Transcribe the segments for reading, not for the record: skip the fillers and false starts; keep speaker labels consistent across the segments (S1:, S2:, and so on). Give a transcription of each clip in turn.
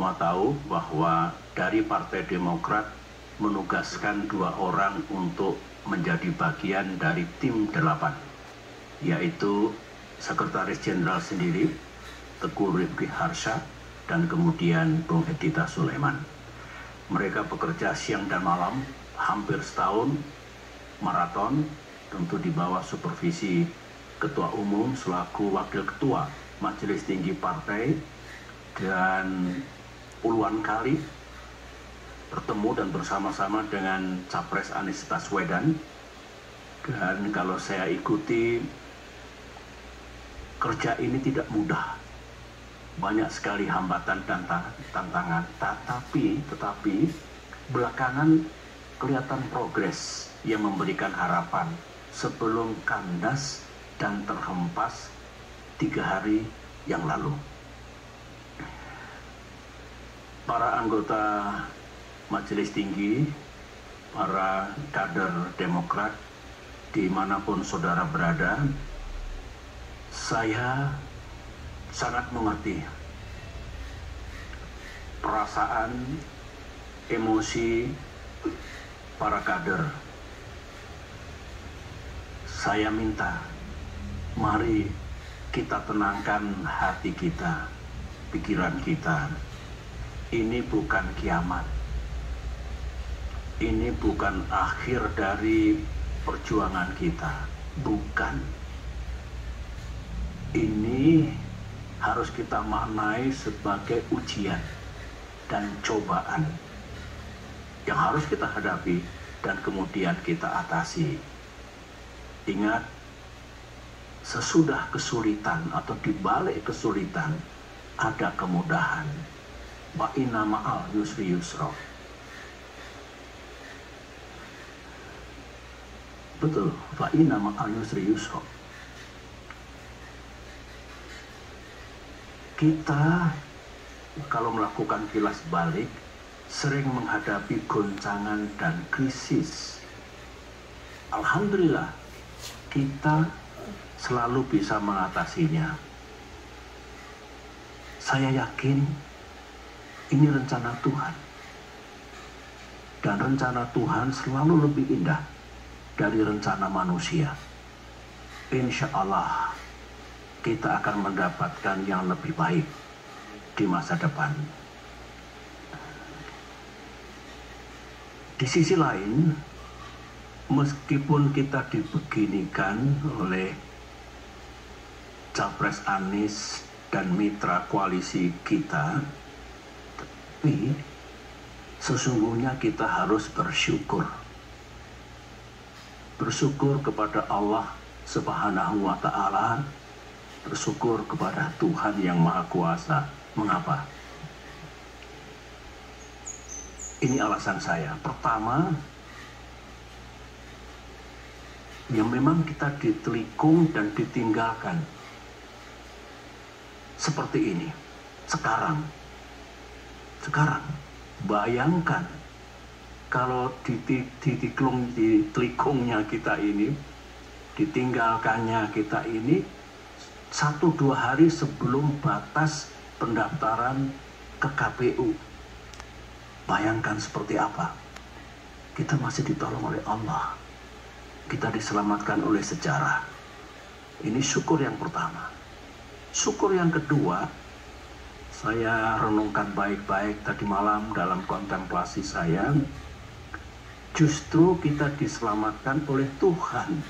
S1: Semua tahu bahwa dari Partai Demokrat menugaskan 2 orang untuk menjadi bagian dari tim 8, yaitu Sekretaris Jenderal sendiri, Teguh Rifki Harsha, dan kemudian Bung Edita Sulaiman. Mereka bekerja siang dan malam, hampir setahun, maraton, tentu di bawah supervisi Ketua Umum selaku Wakil Ketua Majelis Tinggi Partai, dan puluhan kali bertemu dan bersama-sama dengan Capres Anies Baswedan. Dan kalau saya ikuti, kerja ini tidak mudah, banyak sekali hambatan dan tantangan, tetapi belakangan kelihatan progres yang memberikan harapan sebelum kandas dan terhempas 3 hari yang lalu. Para anggota Majelis Tinggi, para kader Demokrat, dimanapun saudara berada, saya sangat mengerti perasaan, emosi para kader. Saya minta, mari kita tenangkan hati kita, pikiran kita. Ini bukan kiamat. Ini bukan akhir dari perjuangan kita. Bukan. Ini harus kita maknai sebagai ujian dan cobaan yang harus kita hadapi dan kemudian kita atasi. Ingat, sesudah kesulitan atau di balik kesulitan ada kemudahan. Wa inna ma'al yusri yusra. Betul, wa inna ma'al yusri yusra. Kita kalau melakukan kilas balik sering menghadapi goncangan dan krisis. Alhamdulillah, kita selalu bisa mengatasinya. Saya yakin ini rencana Tuhan. Dan rencana Tuhan selalu lebih indah dari rencana manusia. Insya Allah kita akan mendapatkan yang lebih baik di masa depan. Di sisi lain, meskipun kita dibeginikan oleh Capres Anies dan mitra koalisi kita, tapi sesungguhnya kita harus bersyukur. Bersyukur kepada Allah Subhanahu wa Ta'ala, bersyukur kepada Tuhan yang Maha Kuasa. Mengapa? Ini alasan saya. Pertama, yang memang kita ditelikung dan ditinggalkan seperti ini. Sekarang, bayangkan kalau ditelikungnya kita ini, ditinggalkannya kita ini 1-2 hari sebelum batas pendaftaran ke KPU. Bayangkan seperti apa. Kita masih ditolong oleh Allah. Kita diselamatkan oleh sejarah. Ini syukur yang pertama. Syukur yang kedua, saya renungkan baik-baik tadi malam dalam kontemplasi saya. Justru kita diselamatkan oleh Tuhan,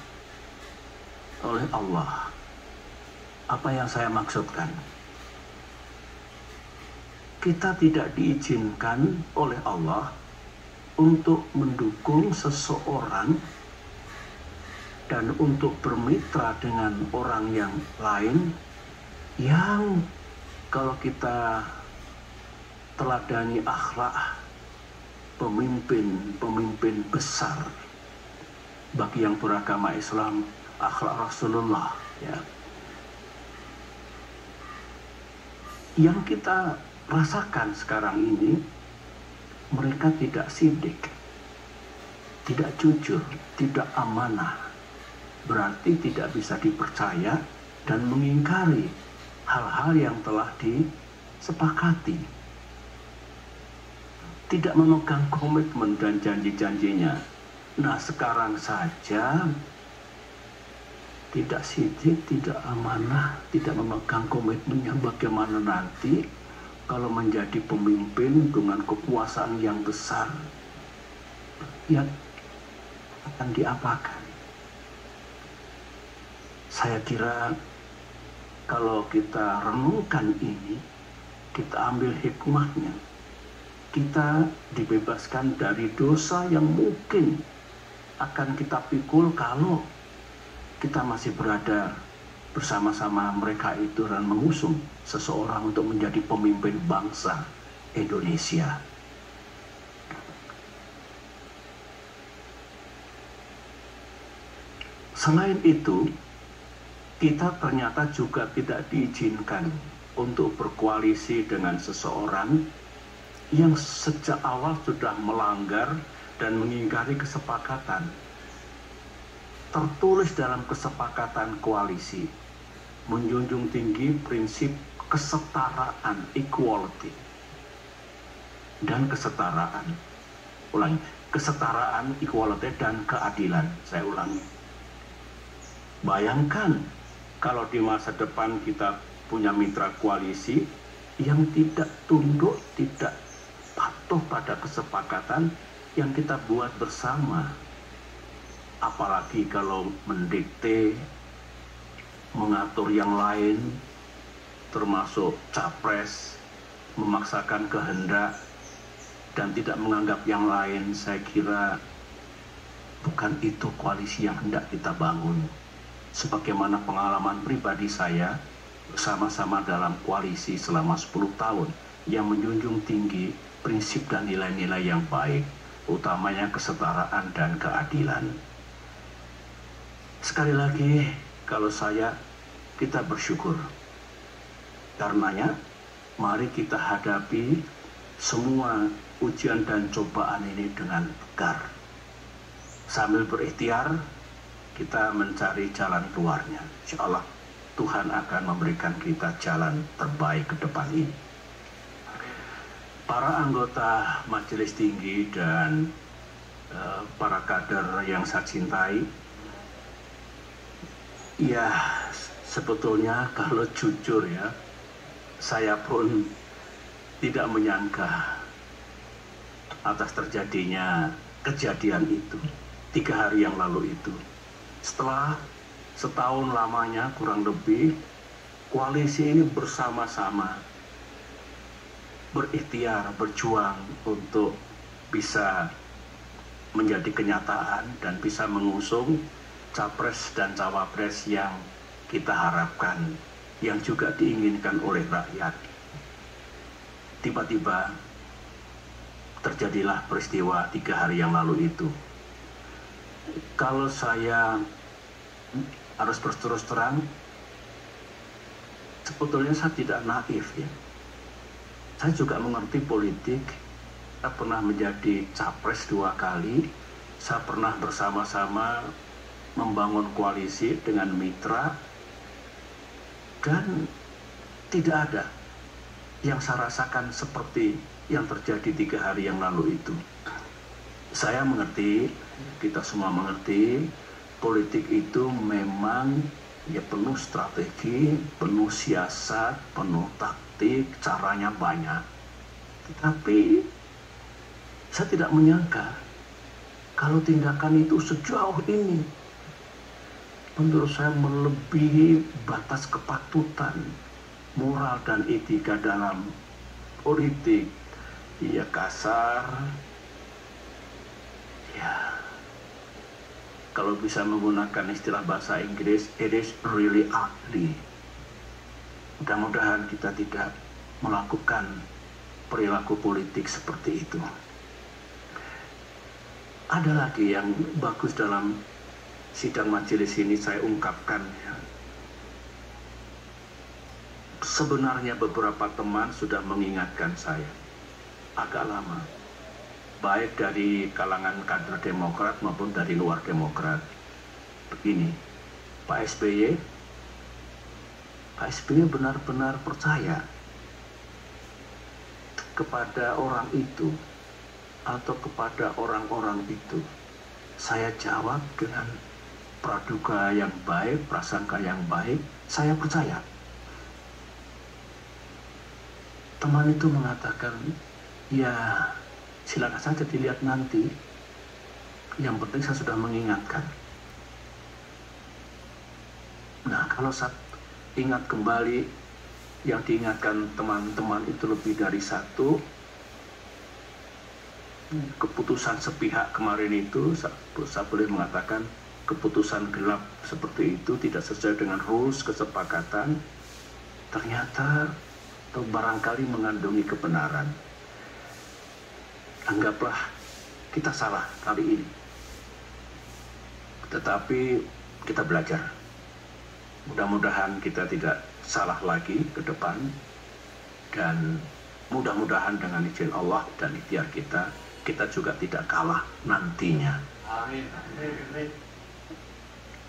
S1: oleh Allah. Apa yang saya maksudkan? Kita tidak diizinkan oleh Allah untuk mendukung seseorang dan untuk bermitra dengan orang yang lain yang kalau kita teladani akhlak pemimpin besar bagi yang beragama Islam, akhlak Rasulullah, ya. Yang kita rasakan sekarang ini, mereka tidak sidik, tidak jujur, tidak amanah, berarti tidak bisa dipercaya dan mengingkari hal-hal yang telah disepakati. tidak memegang komitmen dan janji-janjinya. Nah, sekarang saja tidak sidik, tidak amanah, tidak memegang komitmennya, bagaimana nanti kalau menjadi pemimpin dengan kekuasaan yang besar, ya akan diapakan? Saya kira kalau kita renungkan ini, kita ambil hikmahnya, kita dibebaskan dari dosa yang mungkin akan kita pikul kalau kita masih berada bersama-sama mereka itu dan mengusung seseorang untuk menjadi pemimpin bangsa Indonesia. Selain itu, kita ternyata juga tidak diizinkan untuk berkoalisi dengan seseorang yang sejak awal sudah melanggar dan mengingkari kesepakatan. Tertulis dalam kesepakatan koalisi, menjunjung tinggi prinsip kesetaraan, equality, dan kesetaraan. Ulangi, kesetaraan, equality, dan keadilan. Saya ulangi. Bayangkan kalau di masa depan kita punya mitra koalisi yang tidak tunduk, tidak patuh pada kesepakatan yang kita buat bersama. Apalagi kalau mendikte, mengatur yang lain, termasuk capres, memaksakan kehendak, dan tidak menganggap yang lain. Saya kira bukan itu koalisi yang hendak kita bangun. Sebagaimana pengalaman pribadi saya bersama-sama dalam koalisi selama 10 tahun yang menjunjung tinggi prinsip dan nilai-nilai yang baik, utamanya kesetaraan dan keadilan. Sekali lagi, kalau kita bersyukur. Karenanya, mari kita hadapi semua ujian dan cobaan ini dengan tegar. Sambil berikhtiar, kita mencari jalan keluarnya. Insya Allah, Tuhan akan memberikan kita jalan terbaik ke depan ini. Para anggota Majelis Tinggi dan para kader yang saya cintai, ya, sebetulnya kalau jujur ya, saya pun tidak menyangka atas terjadinya kejadian itu 3 hari yang lalu itu. Setelah setahun lamanya kurang lebih, koalisi ini bersama-sama berikhtiar, berjuang untuk bisa menjadi kenyataan dan bisa mengusung capres dan cawapres yang kita harapkan, yang juga diinginkan oleh rakyat. Tiba-tiba terjadilah peristiwa 3 hari yang lalu itu. Kalau saya harus berterus terang, sebetulnya saya tidak naif ya. Saya juga mengerti politik. Saya pernah menjadi capres 2 kali. Saya pernah bersama-sama membangun koalisi dengan mitra, dan tidak ada yang saya rasakan seperti yang terjadi 3 hari yang lalu itu. Saya mengerti, kita semua mengerti, politik itu memang ya penuh strategi, penuh siasat, penuh taktik, caranya banyak. Tetapi saya tidak menyangka kalau tindakan itu sejauh ini, menurut saya melebihi batas kepatutan moral dan etika dalam politik. Ya kasar, ya kalau bisa menggunakan istilah bahasa Inggris, it is really ugly. Mudah-mudahan kita tidak melakukan perilaku politik seperti itu. Ada lagi yang bagus dalam sidang majelis ini saya ungkapkan ya. Sebenarnya beberapa teman sudah mengingatkan saya agak lama, baik dari kalangan kader Demokrat maupun dari luar Demokrat. Begini, Pak SBY benar-benar percaya kepada orang itu atau kepada orang-orang itu? Saya jawab dengan praduga yang baik, prasangka yang baik, saya percaya. Teman itu mengatakan, ya silakan saja dilihat nanti. Yang penting saya sudah mengingatkan. Nah, kalau saya ingat kembali, yang diingatkan teman-teman itu lebih dari satu. Keputusan sepihak kemarin itu, saya boleh mengatakan keputusan gelap seperti itu tidak sesuai dengan rules kesepakatan, ternyata atau barangkali mengandungi kebenaran. Anggaplah kita salah kali ini, tetapi kita belajar. Mudah-mudahan kita tidak salah lagi ke depan, dan mudah-mudahan dengan izin Allah dan ikhtiar kita juga tidak kalah nantinya. Amin.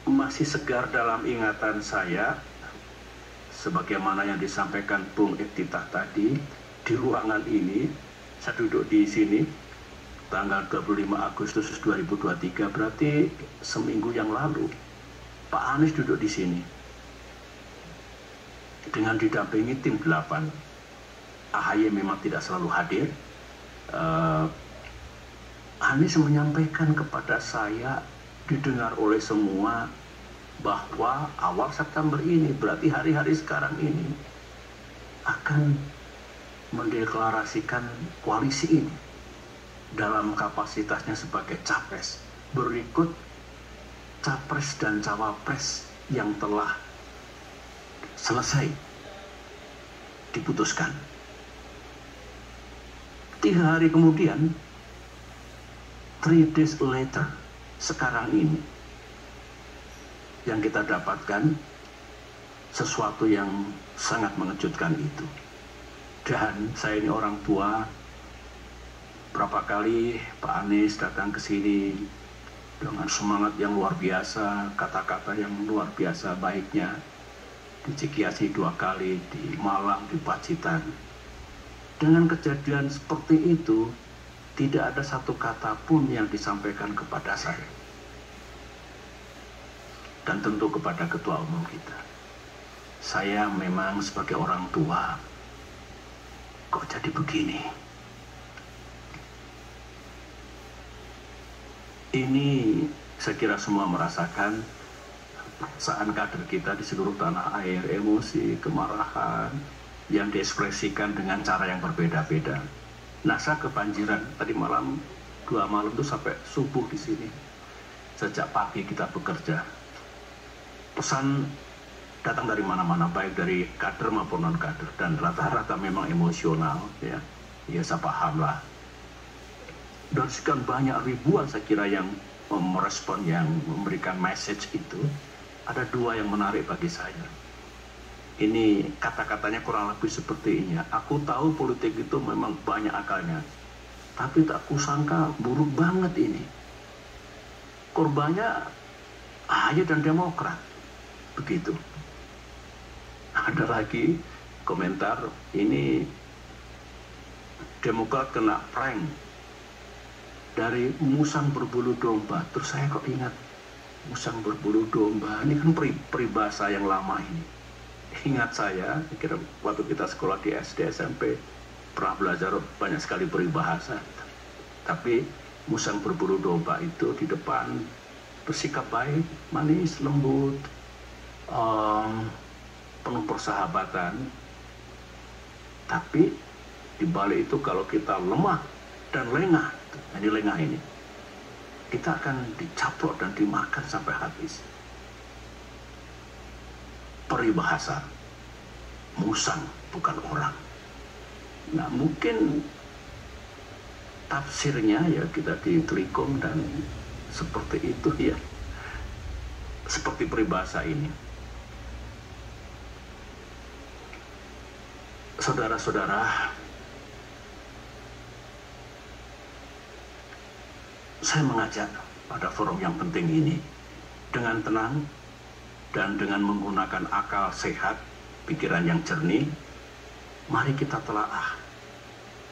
S1: Masih segar dalam ingatan saya, sebagaimana yang disampaikan Bung Iftitah tadi, di ruangan ini, saya duduk di sini, tanggal 25 Agustus 2023, berarti seminggu yang lalu, Pak Anies duduk di sini, dengan didampingi tim 8. AHY memang tidak selalu hadir. Anies menyampaikan kepada saya, didengar oleh semua, bahwa awal September ini, berarti hari-hari sekarang ini, akan mendeklarasikan koalisi ini dalam kapasitasnya sebagai capres. Berikut capres dan cawapres yang telah selesai diputuskan. 3 hari kemudian, 3 days later, sekarang ini, yang kita dapatkan sesuatu yang sangat mengejutkan itu. Dan saya ini orang tua, berapa kali Pak Anies datang ke sini dengan semangat yang luar biasa, kata-kata yang luar biasa baiknya, di Cikiasi 2 kali, di Malang, di Pacitan. Dengan kejadian seperti itu, tidak ada satu kata pun yang disampaikan kepada saya. Dan tentu kepada Ketua Umum kita. Saya memang sebagai orang tua, kok jadi begini? Ini saya kira semua merasakan perasaan kader kita di seluruh tanah air, emosi, kemarahan, yang diekspresikan dengan cara yang berbeda-beda. Nah, saya kebanjiran tadi malam, 2 malam itu sampai subuh di sini. Sejak pagi kita bekerja. Pesan datang dari mana-mana, baik dari kader maupun non-kader, dan rata-rata memang emosional, ya. Ya, saya paham lah. Dan sekian banyak ribuan saya kira yang merespon, yang memberikan message itu. Ada 2 yang menarik bagi saya. Ini kata-katanya kurang lebih seperti ini. Aku tahu politik itu memang banyak akalnya, tapi tak kusangka buruk banget ini. Korbannya AHY dan Demokrat. Begitu. Ada lagi komentar, ini Demokrat kena prank dari musang berbulu domba. Terus saya kok ingat, musang berbulu domba, ini kan peribahasa yang lama ini. Ingat saya kira waktu kita sekolah di SD, SMP, pernah belajar banyak sekali peribahasa. Tapi musang berbulu domba itu di depan bersikap baik, manis, lembut, penuh persahabatan. Tapi di balik itu kalau kita lemah dan lengah, ini lengah ini, kita akan dicaplok dan dimakan sampai habis. Peribahasa, musang bukan orang. Nah, mungkin tafsirnya ya kita ditelikung dan seperti itu ya, seperti peribahasa ini. Saudara-saudara, saya mengajak pada forum yang penting ini dengan tenang dan dengan menggunakan akal sehat, pikiran yang jernih, mari kita telaah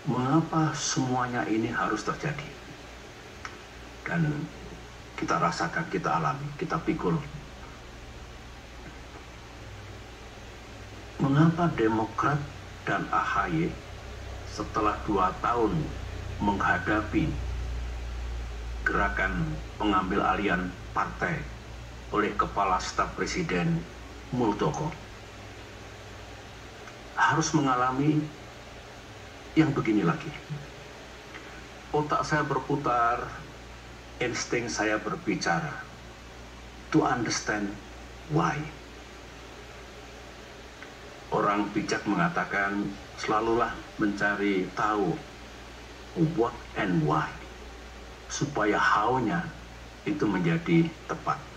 S1: mengapa semuanya ini harus terjadi? Dan kita rasakan, kita alami, kita pikul. Mengapa Demokrat dan AHY setelah 2 tahun menghadapi gerakan pengambil alihan partai oleh Kepala Staf Presiden Muldoko harus mengalami yang begini lagi? Otak saya berputar, insting saya berbicara, to understand why. Orang bijak mengatakan selalulah mencari tahu what and why, supaya how-nya itu menjadi tepat.